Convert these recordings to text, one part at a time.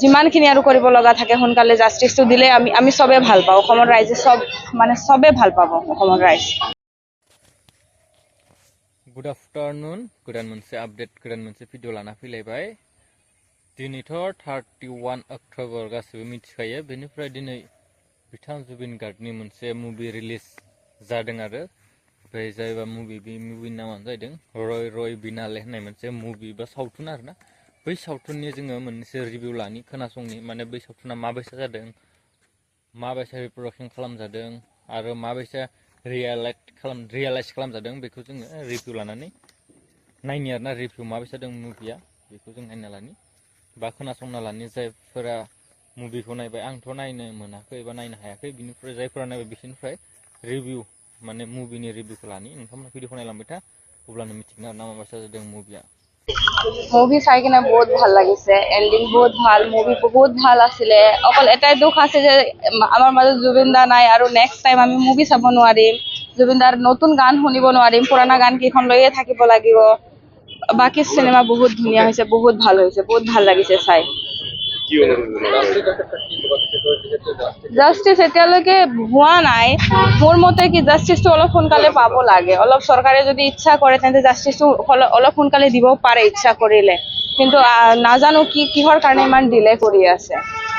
যিমানখিনি আৰু কৰিব লগা থাকে সোনকালে জাষ্টিছটো দিলে আমি চবে ভাল পাওঁ অসমৰ ৰাইজে চবে ভাল পাব অসমৰ ৰাইজ गुड आफ्टरनुन गोदान मोनसे आपडेट गोदान मोनसे भिडिअ लाना फैलायबाय दिनैथ' 31 अक्ट'बर गासिबो मिथिखायो बेनिफ्राय दिनै बिथां जुबिन गार्गनि मोनसे मुभि रिलिज जादों आरो ओमफ्राय जायबा मुभि बे मुभिनि नामानो जादों रय बिनाले होननाय मोनसे मुभि बा सावथुन आरोना बै सावथुननि जोङो मोनसे रिभिउ लानि खोनासंनि माने बै सावथुना माबायसा जादों माबायसा रिप्रडाक्सन खालामजादों आरो माबायसा रियेलाइज खालामजादों बेखौ जोङो रिभिउ लानानै नायनि आरोना रिभिउ माबायसा जादों मुभिया बेखौ जों नायना लानि बा खोनासंना लानि जायफोरा मुभिखौ नायबाय आंथ' नायनो मोनाखै एबा नायनो हायाखै बिनिफ्राय जायफोरा नायबाय बिसोरनिफ्राय रिभिउ माने मुभिनि रिभिउखौ लानि नोंथांमोना भिडिअखौ नायलांबाय था अब्लानो मिथिगोन आरोना माबायसा जादों मुभिया মুভি চাই কিনে বহুত ভাল লাগিছে এণ্ডিং বহুত ভাল মুভি বহুত ভাল আছিলে অকল এটাই দুখ আছে যে আমাৰ মাজত জুবিন দা নাই আৰু নেক্সট টাইম আমি মুভি চাব নোৱাৰিম জুবিন দাৰ নতুন গান শুনিব নোৱাৰিম পুৰণা গান কেইখন লৈয়ে থাকিব লাগিব বাকি সিনেমা বহুত ধুনীয়া হৈছে বহুত ভাল লাগিছে চাই জাষ্টিছ এতিয়ালৈকে হোৱা নাই মোৰ মতে কি জাষ্টিছটো অলপ সোনকালে পাব লাগে অলপ চৰকাৰে যদি ইচ্ছা কৰে তেন্তে জাষ্টিছটো অলপ সোনকালে দিব পাৰে ইচ্ছা কৰিলে কিন্তু নাজানো কিহৰ কাৰণে ইমান ডিলে কৰি আছে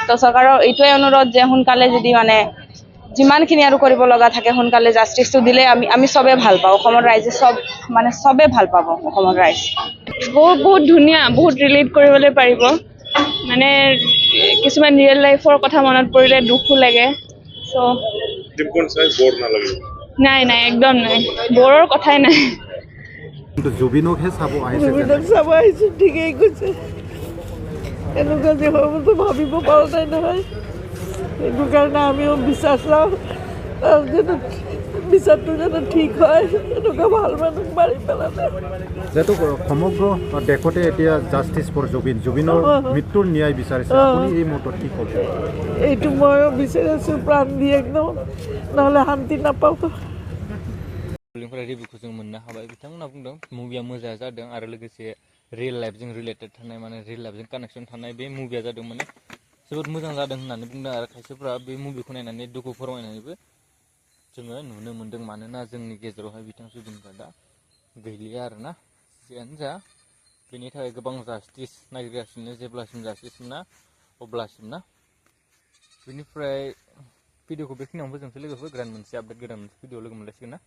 তো চৰকাৰৰ এইটোৱে অনুৰোধ যে সোনকালে যদি মানে যিমানখিনি আৰু কৰিব লগা থাকে সোনকালে জাষ্টিছটো দিলে আমি চবে ভাল পাওঁ অসমৰ ৰাইজে চবে ভাল পাব অসমৰ ৰাইজ বহুত ধুনীয়া বহুত ৰিলেট কৰিবলৈ পাৰিব মানে কিছুমান ৰিয়েল লাইফৰ কথা মনত পৰিলে দুখো লাগে সো নাই একদম নাই বৰৰ কথাই নাই কিন্তু জুবিনকহে চাব আহিছে ঠিকেই কৈছে এনেকুৱা যে হ'বতো ভাবিব পৰা নাই নহয় সেইটো কাৰণে আমিও বিশ্বাস লওঁ বিচাৰটো যাতে ঠিক হয় এনেকুৱা ভাল মানুহ মাৰি পেলালে যিহেতু সমগ্ৰ দেশতে এতিয়া জাষ্টিছ ফৰ জুবিনৰ মৃত্যুৰ ন্যায় বিচাৰিছে আপুনি এই মুহূৰ্তত কি ক'ব এইটো ময়ো বিচাৰি আছোঁ প্ৰাণ দি একদম নহ'লে শান্তি নাপাওঁ रिभिउखौ जों मोननो हाबाय बिथांमोना बुंदों मुभिया मोजां जादों आरो लोगोसे रियेल लाइफजों रिलेटेड थानाय माने रियेल लाइफजों कानेक्सन थानाय बे मुभिया जादों माने जोबोद मोजां जादों होननानै बुंदों आरो खायसेफ्रा बे मुभिखौ नायनानै दुखु फोरमायनानैबो जोङो नुनो मोन्दों मानोना जोंनि गेजेरावहाय बिथां जुबिन गार्गआ गैलिया आरोना जियानो जा बेनि थाखाय गोबां जास्टिस नागिरगासिनो जेब्लासिम जास्टिस मोना अब्लासिम ना बेनिफ्राय भिडिअखौ बेखिनियावनो फोजोबनोसै लोगोफोर गोदान मोनसे आपडेट गोदान मोनसे भिडिअ लोगो मोनलायसिगोन ना